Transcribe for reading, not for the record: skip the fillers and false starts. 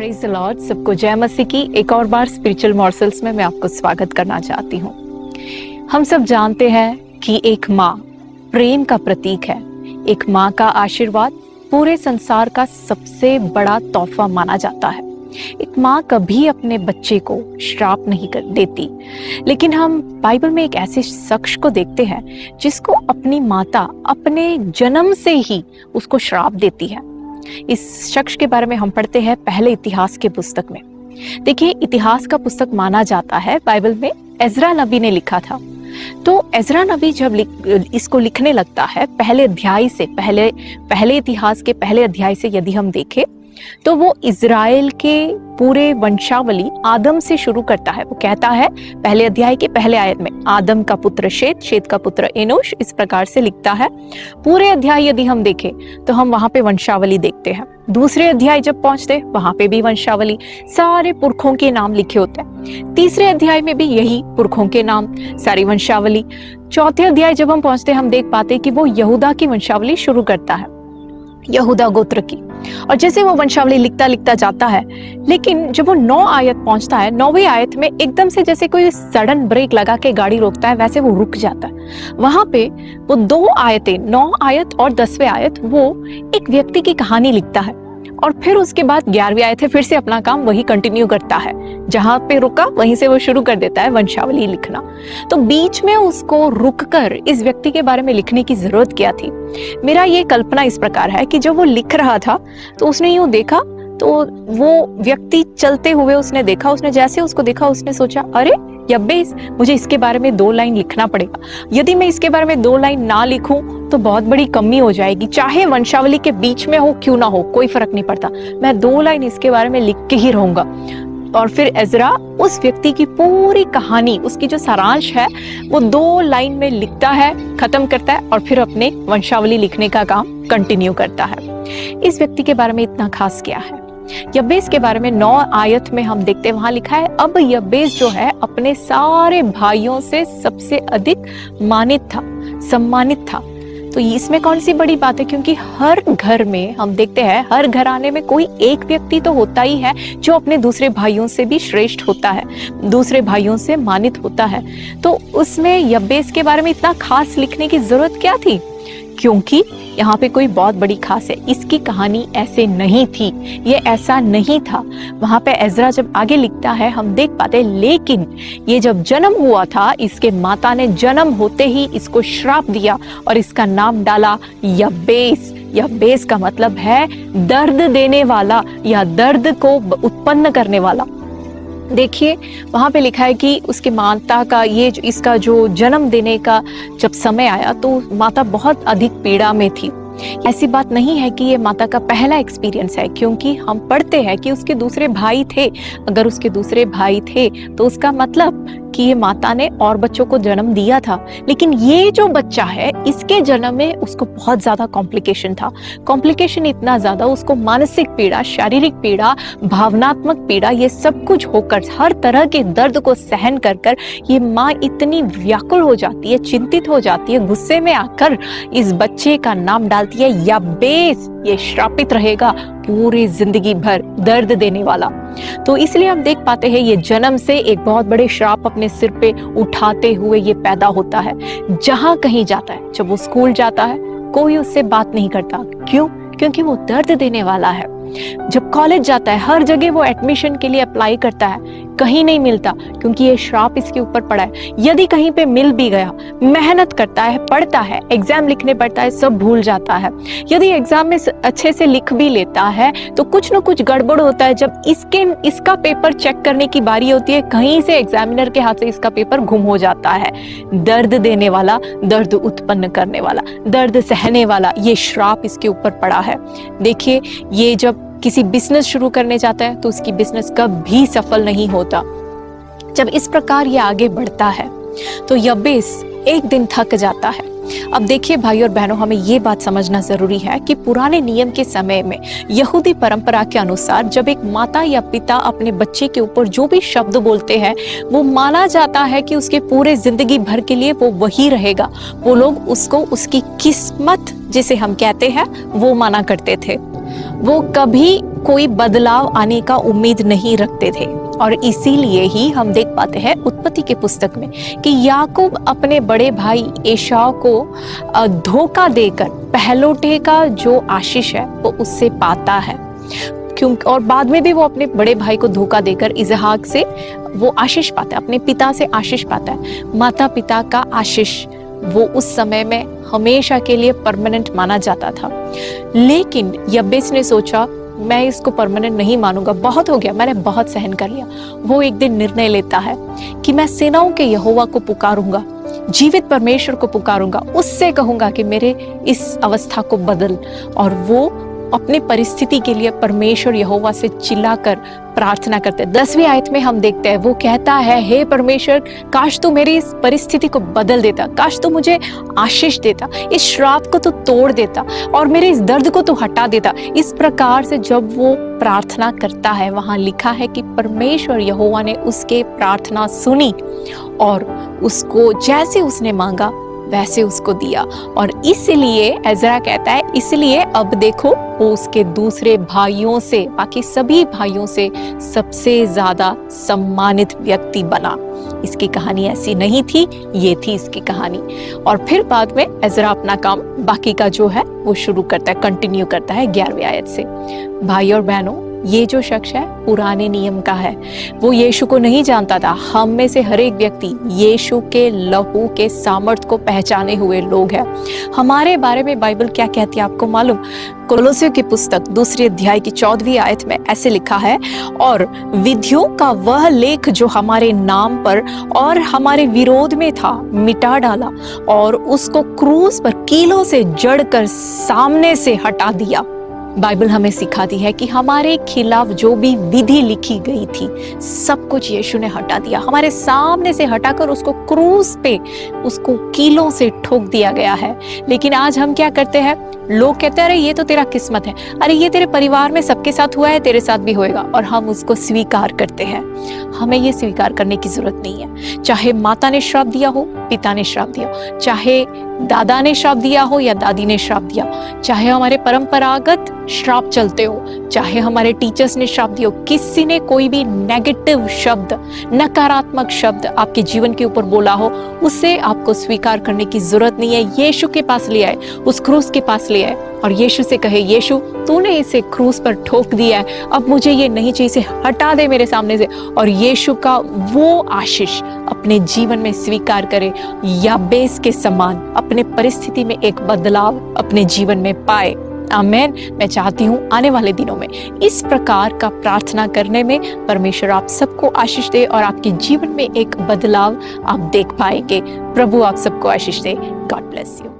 Praise the Lord. सबको जय मसीह की एक और बार स्पिरिचुअल मॉर्सल्स में मैं आपको स्वागत करना चाहती हूँ। हम सब जानते हैं कि एक माँ प्रेम का प्रतीक है। एक माँ का आशीर्वाद पूरे संसार का सबसे बड़ा तोहफा माना जाता है। एक माँ कभी अपने बच्चे को श्राप नहीं कर देती, लेकिन हम बाइबल में एक ऐसे शख्स को देखते हैं जिसको अपनी माता अपने जन्म से ही उसको श्राप देती है। इस शख्स के बारे में हम पढ़ते हैं पहले इतिहास के पुस्तक में। देखिए, इतिहास का पुस्तक माना जाता है बाइबल में एजरा नबी ने लिखा था। तो एजरा नबी जब इसको लिखने लगता है, पहले अध्याय से पहले इतिहास के पहले अध्याय से यदि हम देखें तो वो इजराइल के पूरे वंशावली आदम से शुरू करता है। वो कहता है पहले अध्याय के पहले आयत में, आदम का पुत्र शेत, शेत का पुत्र एनोश, इस प्रकार से लिखता है। पूरे अध्याय यदि हम देखें तो हम वहां पे वंशावली देखते हैं। दूसरे अध्याय जब पहुंचते वहां पे भी वंशावली, सारे पुरखों के नाम लिखे होते हैं। तीसरे अध्याय में भी यही पुरखों के नाम, सारी वंशावली। चौथे अध्याय जब हम पहुंचते हम देख पाते कि वो यहूदा की वंशावली शुरू करता है, यहूदा गोत्र की। और जैसे वो वंशावली लिखता लिखता जाता है, लेकिन जब वो 9 आयत पहुंचता है, 9वीं आयत में एकदम से जैसे कोई सडन ब्रेक लगा के गाड़ी रोकता है, वैसे वो रुक जाता है। वहां पे वो 2 आयतें, 9 आयत और 10वें आयत, वो एक व्यक्ति की कहानी लिखता है। और फिर उसके बाद 11वीं आयत है, फिर से अपना काम वही कंटिन्यू करता है। जहां पे रुका वहीं से वो शुरू कर देता है वंशावली लिखना। तो बीच में उसको रुककर इस व्यक्ति के बारे में लिखने की जरूरत क्या थी? मेरा ये कल्पना इस प्रकार है कि जब वो लिख रहा था तो उसने यूं देखा, तो वो व्यक्ति चलते हुए उसने देखा, उसने जैसे उसको देखा उसने सोचा, अरे यब्बेस, मुझे इसके बारे में 2 लाइन लिखना पड़ेगा। यदि मैं इसके बारे में 2 लाइन ना लिखूं तो बहुत बड़ी कमी हो जाएगी। चाहे वंशावली के बीच में हो क्यों ना हो, कोई फर्क नहीं पड़ता, मैं 2 लाइन इसके बारे में लिख के ही रहूंगा। और फिर एजरा उस व्यक्ति की पूरी कहानी, उसकी जो सारांश है, वो 2 लाइन में लिखता है, खत्म करता है और फिर अपने वंशावली लिखने का काम कंटिन्यू करता है। इस व्यक्ति के बारे में इतना खास क्या है? यब्बेस के बारे में 9 आयत में हम देखते हैं, वहां लिखा है, अब यब्बेस जो है अपने सारे भाइयों से सबसे अधिक मानित था, सम्मानित था। तो इसमें कौन सी बड़ी बात है? क्योंकि हर घर में हम देखते हैं, हर घराने में कोई एक व्यक्ति तो होता ही है जो अपने दूसरे भाइयों से भी श्रेष्ठ होता है, दूसरे भाइयों से मानित होता है। तो उसमें यब्बेस के बारे में इतना खास लिखने की जरूरत क्या थी? क्योंकि यहाँ पे कोई बहुत बड़ी खास है, इसकी कहानी ऐसे नहीं थी, ये ऐसा नहीं था। वहां पे एजरा जब आगे लिखता है हम देख पाते, लेकिन ये जब जन्म हुआ था, इसके माता ने जन्म होते ही इसको श्राप दिया और इसका नाम डाला यब्बेस। यब्बेस का मतलब है दर्द देने वाला या दर्द को उत्पन्न करने वाला। देखिए, वहां पे लिखा है कि उसके माता का इसका जो जन्म देने का जब समय आया तो माता बहुत अधिक पीड़ा में थी। ऐसी बात नहीं है कि ये माता का पहला एक्सपीरियंस है, क्योंकि हम पढ़ते हैं कि उसके दूसरे भाई थे। अगर उसके दूसरे भाई थे तो उसका मतलब कि ये माता ने और बच्चों को जन्म दिया था। लेकिन ये जो बच्चा है, इसके जन्म में उसको बहुत ज्यादा कॉम्प्लिकेशन था। कॉम्प्लिकेशन इतना ज्यादा, उसको मानसिक पीड़ा, शारीरिक पीड़ा, भावनात्मक पीड़ा, ये सब कुछ होकर, हर तरह के दर्द को सहन कर ये माँ इतनी व्याकुल हो जाती है, चिंतित हो जाती है, गुस्से में आकर इस बच्चे का नाम डालती है यब्बेस। ये श्रापित रहेगा पूरी जिंदगी भर, दर्द देने वाला। तो इसलिए हम देख पाते हैं ये जन्म से एक बहुत बड़े श्राप अपने सिर पे उठाते हुए ये पैदा होता है। जहां कहीं जाता है, जब वो स्कूल जाता है, कोई उससे बात नहीं करता। क्यों? क्योंकि वो दर्द देने वाला है। जब कॉलेज जाता है, हर जगह वो एडमिशन के लिए अप्लाई करता है, कहीं नहीं मिलता, क्योंकि ये श्राप इसके ऊपर पड़ा है। यदि कहीं पे मिल भी गया, मेहनत करता है, पढ़ता है, एग्जाम लिखने पड़ता है, सब भूल जाता है। यदि एग्जाम में अच्छे से लिख भी लेता है तो कुछ न कुछ गड़बड़ होता है। जब इसका पेपर चेक करने की बारी होती है, कहीं से एग्जामिनर के हाथ से इसका पेपर गुम हो जाता है। दर्द देने वाला, दर्द उत्पन्न करने वाला, दर्द सहने वाला, ये श्राप इसके ऊपर पड़ा है। देखिए, ये जब किसी बिजनेस शुरू करने जाता है तो उसकी बिजनेस कभी सफल नहीं होता। जब इस प्रकार ये आगे बढ़ता है तो यब्बेस एक दिन थक जाता है। अब देखिए भाई और बहनों, हमें ये बात समझना जरूरी है कि पुराने नियम के समय में यहूदी परंपरा के अनुसार जब एक माता या पिता अपने बच्चे के ऊपर जो भी शब्द बोलते हैं, वो माना जाता है कि उसके पूरे जिंदगी भर के लिए वो वही रहेगा। वो लोग उसको उसकी किस्मत जिसे हम कहते हैं वो माना करते थे। वो कभी कोई बदलाव आने का उम्मीद नहीं रखते थे। और इसीलिए ही हम देख पाते हैं उत्पत्ति के पुस्तक में कि याकूब अपने बड़े भाई एसाव को धोखा देकर पहलोटे का जो आशीष है वो उससे पाता है। क्योंकि और बाद में भी वो अपने बड़े भाई को धोखा देकर इसहाक से वो आशीष पाता है, अपने पिता से आशीष पाता है। माता पिता का आशीष वो उस समय में हमेशा के लिए परमानेंट माना जाता था। लेकिन यब्बेस ने सोचा मैं इसको परमानेंट नहीं मानूंगा, बहुत हो गया, मैंने बहुत सहन कर लिया। वो एक दिन निर्णय लेता है कि मैं सेनाओं के यहोवा को पुकारूंगा, जीवित परमेश्वर को पुकारूंगा, उससे कहूंगा कि मेरे इस अवस्था को बदल। और वो अपनी परिस्थिति के लिए परमेश्वर यहोवा से चिल्लाकर प्रार्थना करते हैं। 10वीं आयत में हम देखते हैं वो कहता है, हे परमेश्वर, काश तू मेरी इस परिस्थिति को बदल देता, काश तू मुझे आशीष देता, इस श्राप को तू तोड़ देता और मेरे इस दर्द को तू हटा देता। इस प्रकार से जब वो प्रार्थना करता है, वहां लिखा है कि परमेश्वर यहोवा ने उसके प्रार्थना सुनी और उसको जैसे उसने मांगा वैसे उसको दिया। और इसलिए एजरा कहता है, इसलिए अब देखो वो उसके दूसरे भाइयों से, बाकी सभी भाइयों से सबसे ज्यादा सम्मानित व्यक्ति बना। इसकी कहानी ऐसी नहीं थी, ये थी इसकी कहानी। और फिर बाद में एजरा अपना काम बाकी का जो है वो शुरू करता है, कंटिन्यू करता है 11वीं आयत से। भाई और बहनों, ये जो शख्स है पुराने नियम का है, वो यीशु को नहीं जानता था। हम में से हर एक व्यक्ति यीशु के लहू के सामर्थ्य को पहचाने हुए लोग हैं। हमारे बारे में बाइबल क्या कहती है आपको मालूम? कोलोसियों की पुस्तक 2 अध्याय की 14वीं आयत में ऐसे लिखा है, और विधियों का वह लेख जो हमारे नाम पर और हमारे विरोध में था मिटा डाला और उसको क्रूस पर कीलों से जड़कर सामने से हटा दिया। बाइबल हमें सिखाती है कि हमारे खिलाफ जो भी विधि लिखी गई थी सब कुछ यीशु ने हटा दिया, हमारे सामने से हटाकर उसको क्रूस पे उसको कीलों से ठोक दिया गया है। लेकिन आज हम क्या करते हैं? लोग कहते हैं अरे ये तो तेरा किस्मत है, अरे ये तेरे परिवार में सबके साथ हुआ है, तेरे साथ भी होएगा, और हम उसको स्वीकार करते हैं। हमें ये स्वीकार करने की जरूरत नहीं है। चाहे माता ने श्राप दिया हो, पिता ने श्राप दिया हो, चाहे दादा ने श्राप दिया हो या दादी ने श्राप दिया, चाहे हमारे परंपरागत श्राप चलते हो, चाहे हमारे टीचर्स ने श्राप दिया हो, किसी ने कोई भी नेगेटिव शब्द, नकारात्मक शब्द आपके जीवन के ऊपर बोला हो, उसे आपको स्वीकार करने की जरूरत नहीं है। यीशु के पास ले आए, उस क्रूस के पास ले आए और यीशु से कहे, यीशु तूने इसे क्रूस पर ठोक दिया है, अब मुझे ये नहीं चाहिए, इसे हटा दे मेरे सामने से। और यीशु का वो आशीष अपने जीवन में स्वीकार करे, याबेस के समान अपने परिस्थिति में एक बदलाव अपने जीवन में पाए। आमेन। मैं चाहती हूँ आने वाले दिनों में इस प्रकार का प्रार्थना करने में परमेश्वर आप सबको आशीष दे और आपके जीवन में एक बदलाव आप देख पाएंगे। प्रभु आप सबको आशीष दे। God bless you.